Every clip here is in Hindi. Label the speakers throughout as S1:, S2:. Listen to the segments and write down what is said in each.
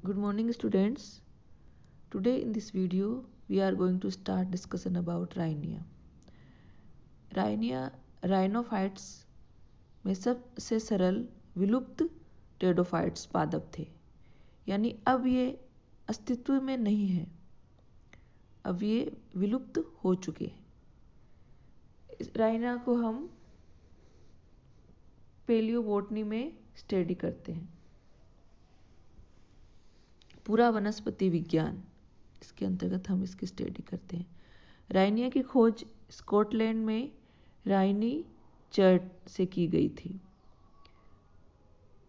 S1: Good morning, students. Today in this video, we are going to start discussion about Rhynia. Rhynia राइनोफाइट्स में सबसे सरल विलुप्त टेडोफाइट्स पादप थे, यानी अब ये अस्तित्व में नहीं है, अब ये विलुप्त हो चुके हैं। राइना को हम पेलियोबोटनी में स्टडी करते हैं। पूरा वनस्पति विज्ञान इसके अंतर्गत हम इसकी स्टडी करते हैं। राइनिया की खोज स्कॉटलैंड में राइनी चर्च से की गई थी।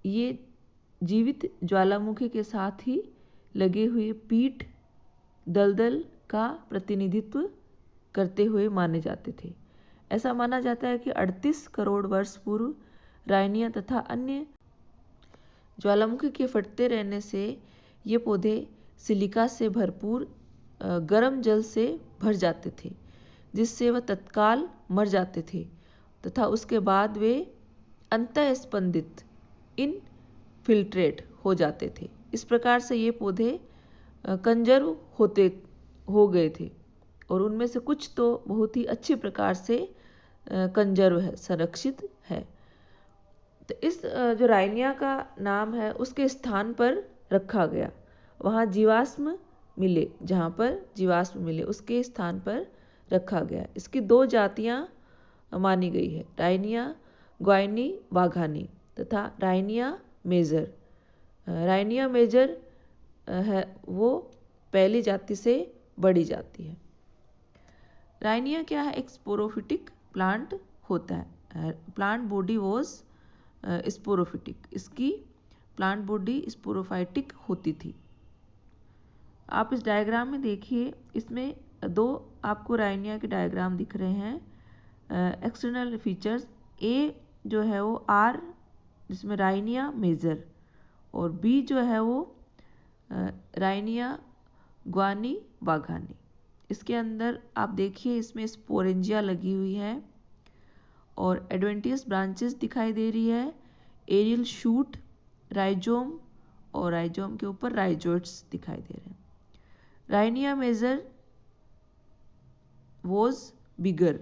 S1: ये जीवित ज्वालामुखी के साथ ही लगे हुए पीठ दलदल का प्रतिनिधित्व करते हुए माने जाते थे। ऐसा माना जाता है कि 38 करोड़ वर्ष पूर्व राइनिया तथा अन्य ज्वालामुखी के फटते रहने से ये पौधे सिलिका से भरपूर गर्म जल से भर जाते थे, जिससे वह तत्काल मर जाते थे तथा उसके बाद वे अंतःस्पंदित इनफिल्ट्रेट हो जाते थे। इस प्रकार से ये पौधे कंजर्व हो गए थे और उनमें से कुछ तो बहुत ही अच्छी प्रकार से कंजर्व है, संरक्षित है। तो इस जो राइनिया का नाम है उसके स्थान पर रखा गया, वहाँ जीवाश्म मिले, जहाँ पर जीवाश्म मिले उसके स्थान पर रखा गया। इसकी दो जातियाँ मानी गई है, राइनिया ग्वाइनी वाघानी तथा राइनिया मेजर। राइनिया मेजर है वो पहली जाति से बड़ी जाति है। राइनिया क्या है? एक स्पोरोफिटिक प्लांट होता है। प्लांट बॉडी वॉज स्पोरोफिटिक, इसकी प्लांट बॉडी स्पोरोफाइटिक होती थी। आप इस डायग्राम में देखिए, इसमें दो आपको राइनिया के डायग्राम दिख रहे हैं। एक्सटर्नल फीचर्स, ए जो है वो आर जिसमें राइनिया मेजर, और बी जो है वो राइनिया ग्वानी वाघानी। इसके अंदर आप देखिए, इसमें स्पोरेंजिया लगी हुई है और एडवेंटियस ब्रांचेस दिखाई दे रही है, एरियल शूट, राइजोम और राइजोम के ऊपर राइजोइड्स दिखाई दे रहे हैं। Rhynia major was bigger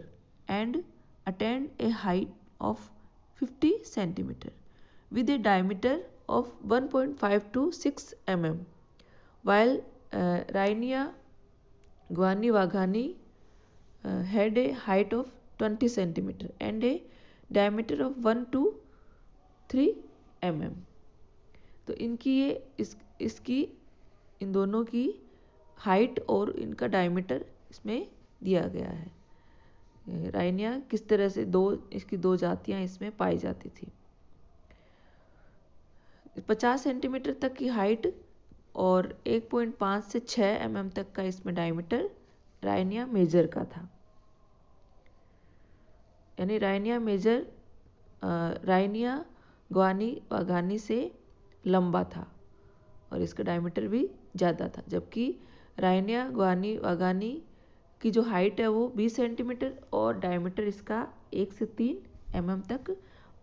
S1: and attained a height of 50 centimeter with a diameter of 1.5 to 6 mm, while Rhynia guani vaghani had a height of 20 centimeter and a diameter of 1 to 3 mm. तो इनकी इसकी इन दोनों की हाइट और इनका डायमीटर इसमें दिया गया है। राइनिया किस तरह से इसकी दो जातियां इसमें पाई जाती थी। 50 सेंटीमीटर तक की हाइट और 1.5 से 6 mm तक का इसमें डायमीटर राइनिया मेजर का था। यानी राइनिया मेजर राइनिया ग्वानी वाघानी से लंबा था और इसका डायमीटर भी ज़्यादा था, जबकि राइनिया ग्वानी वाघानी की जो हाइट है वो 20 सेंटीमीटर और डायमीटर इसका 1 से 3 mm तक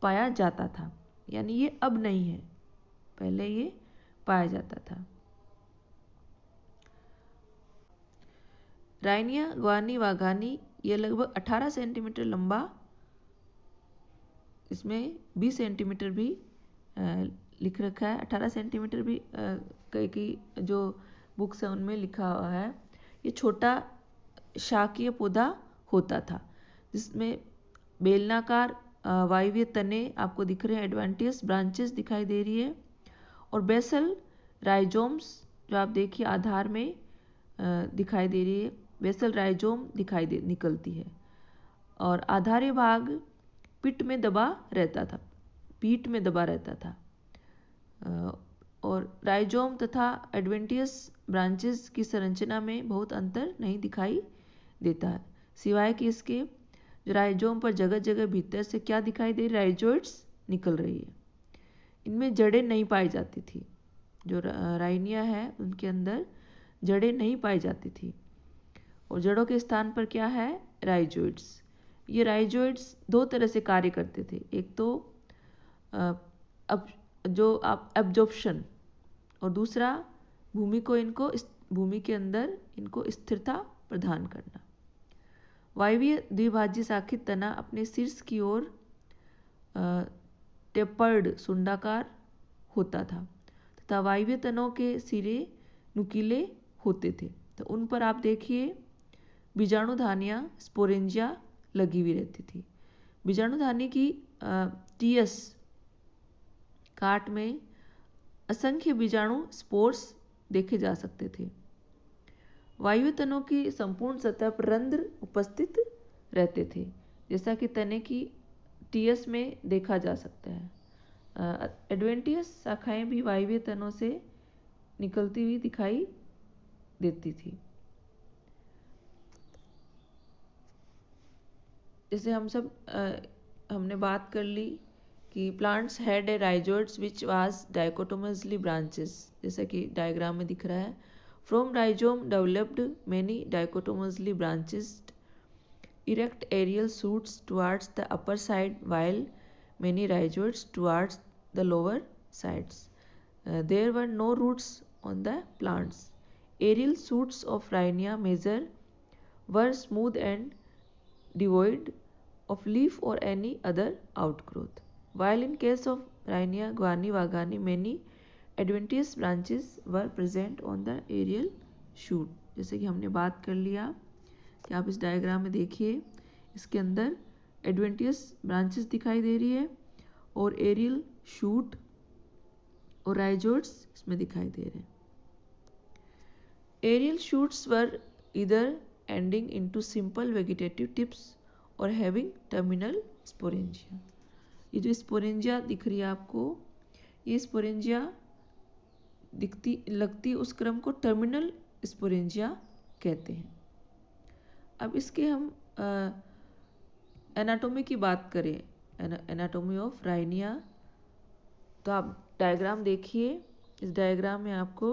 S1: पाया जाता था। यानी ये अब नहीं है, पहले ये पाया जाता था। राइनिया ग्वानी वाघानी ये लगभग 18 सेंटीमीटर लंबा, इसमें 20 सेंटीमीटर भी लिख रखा है, 18 सेंटीमीटर भी कई जो बुक्स हैं उनमें लिखा हुआ है। ये छोटा शाकीय पौधा होता था जिसमें बेलनाकार वायवीय तने आपको दिख रहे हैं, एडवेंटियस ब्रांचेस दिखाई दे रही है और बेसल राइजोम्स जो आप देखिए आधार में दिखाई दे रही है, बेसल राइजोम निकलती है और आधारी भाग पीठ में दबा रहता था और राइजोम तथा एडवेंटियस ब्रांचेस की संरचना में बहुत अंतर नहीं दिखाई देता है, सिवाय कि इसके जो राइजोम पर जगह जगह भीतर से क्या दिखाई दे, राइजोइड्स निकल रही है। इनमें जड़ें नहीं पाई जाती थी, जो राइनिया है उनके अंदर जड़ें नहीं पाई जाती थी और जड़ों के स्थान पर क्या है, राइजोइड्स। ये राइजोइड्स दो तरह से कार्य करते थे, एक तो अब जो आप एब्जॉर्प्शन और दूसरा भूमि के अंदर इनको स्थिरता प्रदान करना। वायवीय द्विभाज्य शाखित तना अपने शीर्ष की ओर टेपर्ड सुंडाकार होता था तथा वायवीय तनों के सिरे नुकीले होते थे। तो उन पर आप देखिए बीजाणुधानियाँ स्पोरेंजिया लगी हुई रहती थी। बीजाणुधानी की टीएस काट में असंख्य बीजाणु स्पोर्स देखे जा सकते थे। वायु तनों की संपूर्ण सतह पर रंध्र उपस्थित रहते थे, जैसा कि तने की टीएस में देखा जा सकता है। एडवेंटियस शाखाएं भी वायवीय तनों से निकलती हुई दिखाई देती थी। जैसे हमने बात कर ली कि plants had a rhizoids which was dichotomously branches, जैसा कि डायग्राम में दिख रहा है। From rhizome developed many dichotomously branches erect aerial shoots towards the upper side while many rhizoids towards the lower sides. There were no roots on the plants. Aerial shoots of Rhynia major were smooth and devoid of leaf or any other outgrowth. While in case of Rhynia guani vagani many adventitious branches were present on the aerial shoot. जैसे कि हमने बात कर लिया कि आप इस डायग्राम में देखिए, इसके अंदर एडवेंटियस ब्रांचेस दिखाई दे रही है और एरियल शूट और राइजोइड्स इसमें दिखाई दे रहे हैं। एरियल शूट्स वर इधर ending into simple vegetative tips और हैविंग टर्मिनल स्पोरेंजिया। ये जो स्पोरेंजिया दिख रही है आपको, ये स्पोरेंजिया लगती उस क्रम को टर्मिनल स्पोरेंजिया कहते हैं। अब इसके हम एनाटोमी की बात करें, एनाटोमी ऑफ राइनिया, तो आप डायग्राम देखिए। इस डायग्राम में आपको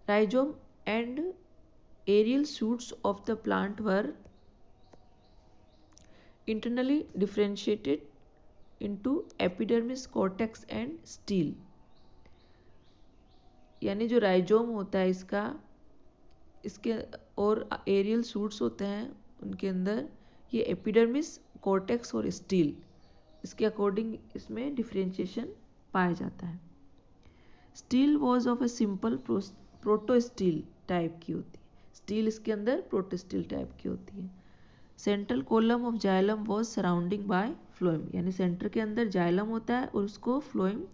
S1: rhizome and aerial shoots of the plant were internally differentiated into epidermis, cortex and stele. यानी जो राइजोम होता है इसके और एरियल शूट्स होते हैं, उनके अंदर ये एपिडर्मिस, कॉर्टेक्स और स्टील, इसके अकॉर्डिंग इसमें डिफरेंशिएशन पाया जाता है। Stele was of a simple protostele type की होती है। स्टील इसके अंदर प्रोटोस्टील टाइप की होती है। Central column of xylem was surrounding bye phloem, यानी सेंटर के अंदर जाइलम होता है और उसको फ्लोएम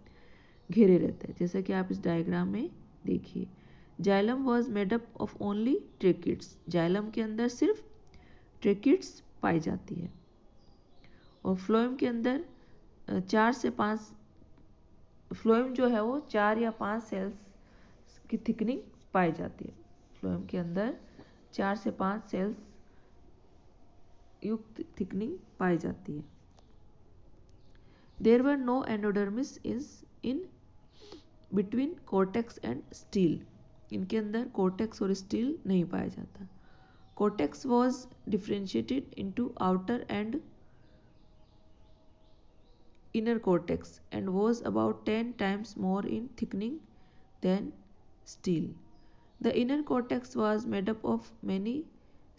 S1: घेरे रहता है, जैसा कि आप इस डायग्राम में देखिए। Xylem was made up of only tracheids, xylem के अंदर सिर्फ ट्रेकिड्स पाई जाती है। और फ्लोएम के अंदर 4 से 5, फ्लोएम जो है वो 4 या 5 सेल्स की थिकनिंग पाई जाती है। फ्लोएम के अंदर 4 से 5 सेल्स युक्त थिकनिंग पाई जाती है। There were no endodermis is in between cortex and stele, इनके अंदर कॉर्टेक्स और स्टील नहीं पाया जाता। Cortex was differentiated into outer and inner cortex and was about 10 times more in thickening than steel. The inner cortex was made up of many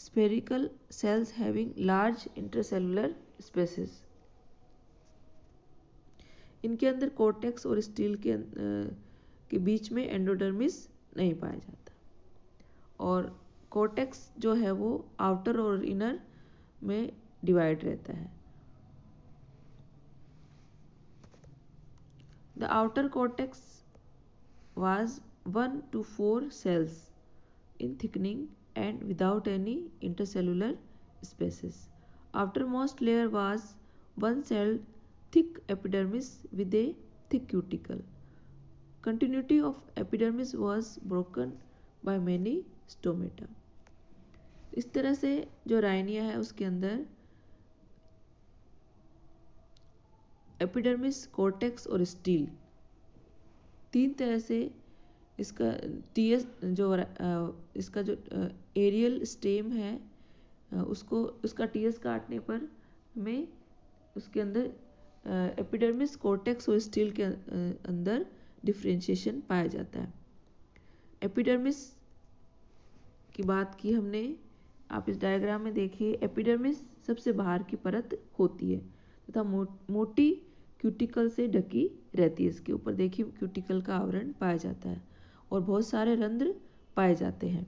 S1: spherical cells having large intercellular spaces. इनके अंदर कॉर्टेक्स और स्टील के बीच में एंडोडर्मिस नहीं पाया जाता, और कॉर्टेक्स जो है वो आउटर और इनर में डिवाइड रहता है। The outer cortex was 1 to 4 cells in thickening and without any intercellular spaces. Outermost layer was one-celled thick epidermis with a thick cuticle. Continuity of epidermis was broken by many stomata. इस तरह से जो राइनिया है उसके अंदर एपिडर्मिस, कॉर्टेक्स और स्टील, 3 तरह से इसका टीएस इसका जो एरियल स्टेम है उसका टीएस काटने पर हमें उसके अंदर एपिडर्मिस, कॉर्टेक्स और स्टील के अंदर डिफ्रेंशिएशन पाया जाता है। एपिडर्मिस की बात की हमने, आप इस डायग्राम में देखिए, एपिडर्मिस सबसे बाहर की परत होती है तथा मोटी क्यूटिकल से ढकी रहती है। इसके ऊपर देखिए क्यूटिकल का आवरण पाया जाता है और बहुत सारे रंध्र पाए जाते हैं।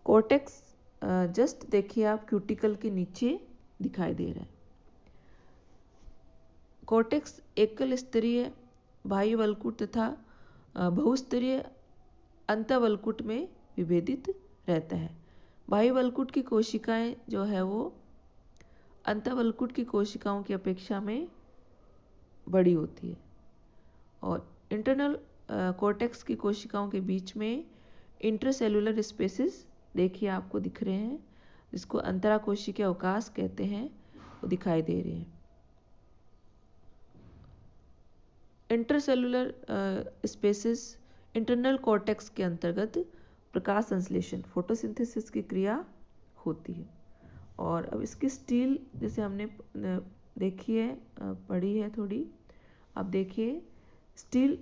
S1: कॉर्टेक्स जस्ट देखिए आप क्यूटिकल के नीचे दिखाई दे रहा है। कॉर्टेक्स एकल स्तरीय बाह्य वल्कुट तथा बहुस्तरीय अंतःवल्कुट में विभेदित रहता है। बाह्य वल्कुट की कोशिकाएं जो है वो अंतःवल्कुट की कोशिकाओं की अपेक्षा में बड़ी होती है और इंटरनल कॉर्टेक्स की कोशिकाओं के बीच में इंट्रासेलुलर स्पेसेस देखिए आपको दिख रहे हैं, जिसको अंतराकोशिकीय अवकाश कहते हैं, वो दिखाई दे रहे हैं। इंटरसेलुलर स्पेसेस इंटरनल कॉर्टेक्स के अंतर्गत प्रकाश संश्लेषण फोटोसिंथेसिस की क्रिया होती है। और अब इसकी स्टील जैसे हमने देखी है, पढ़ी है थोड़ी, आप देखिए स्टील,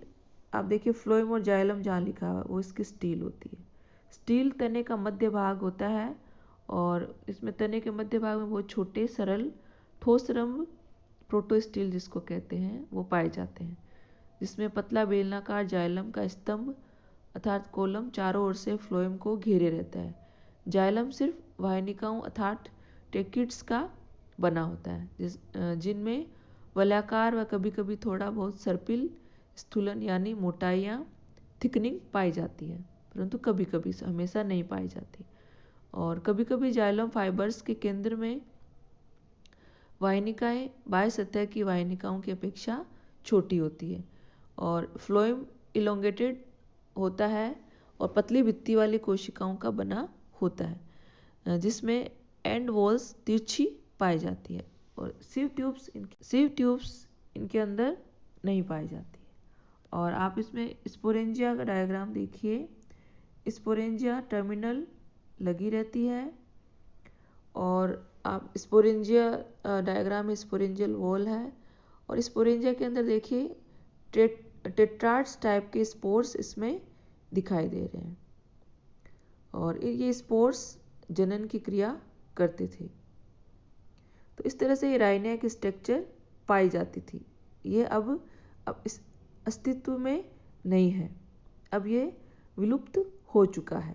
S1: आप देखिए फ्लोएम और जाइलम जहाँ लिखा हुआ वो इसकी स्टील होती है। स्टील तने का मध्य भाग होता है और इसमें तने के मध्य भाग में बहुत छोटे सरल ठोस रंध्र प्रोटोस्टील जिसको कहते हैं वो पाए जाते हैं, जिसमें पतला बेलनाकार जाइलम का स्तंभ अर्थात कोलम चारों ओर से फ्लोएम को घेरे रहता है। जाइलम सिर्फ वाहिनिकाओं अर्थात टेक्टिड्स का बना होता है, जिनमें वलयाकार व कभी कभी थोड़ा बहुत सर्पिल स्थूलन यानी मोटाइयाँ थिकनिंग पाई जाती है, परंतु कभी कभी, हमेशा नहीं पाई जाती। और कभी कभी जाइलम फाइबर्स के केंद्र में वाहिनिकाएं बाह्य सतह की वाहिनिकाओं की अपेक्षा छोटी होती है और फ्लोएम इलोंगेटेड होता है और पतली भित्ति वाली कोशिकाओं का बना होता है, जिसमें एंड वॉल्स तिरछी पाई जाती है और सीव ट्यूब्स इनके अंदर नहीं पाई जाती है। और आप इसमें स्पोरेंजिया का डायग्राम देखिए, स्पोरेंजिया टर्मिनल लगी रहती है और आप स्पोरेंजिया डायग्राम में स्पोरेंजियल वॉल है और स्पोरेंजिया के अंदर देखिए टेट्राड्स टाइप के स्पोर्स इसमें दिखाई दे रहे हैं और ये स्पोर्स जनन की क्रिया करते थे। तो इस तरह से ये राइनिया की स्ट्रक्चर पाई जाती थी। ये अब इस अस्तित्व में नहीं है, अब ये विलुप्त हो चुका है।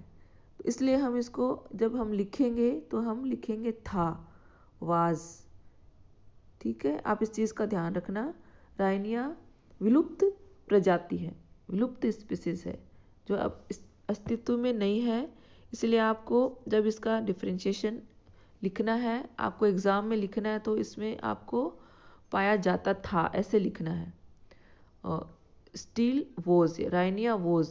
S1: तो इसलिए हम इसको जब हम लिखेंगे तो हम लिखेंगे था, वाज। ठीक है, आप इस चीज़ का ध्यान रखना। राइनिया विलुप्त प्रजाति है, विलुप्त स्पीसीज है जो अब अस्तित्व में नहीं है। इसलिए आपको जब इसका डिफरेंशिएशन लिखना है, आपको एग्ज़ाम में लिखना है, तो इसमें आपको पाया जाता था ऐसे लिखना है। और स्टील वोज, राइनिया वोज,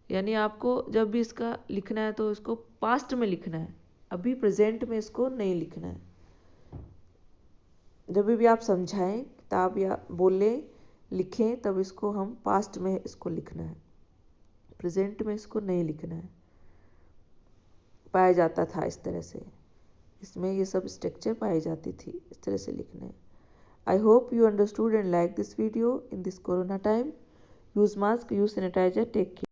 S1: यानी आपको जब भी इसका लिखना है तो इसको पास्ट में लिखना है, अभी प्रेजेंट में इसको नहीं लिखना है। जब भी आप समझाएं किताब या बोले लिखें तब इसको हम पास्ट में इसको लिखना है, प्रेजेंट में इसको नहीं लिखना है। पाया जाता था इस तरह से, इसमें ये सब स्ट्रक्चर पाई जाती थी, इस तरह से लिखना है। I hope you understood and like this video in this corona time. Use mask, use sanitizer, take care.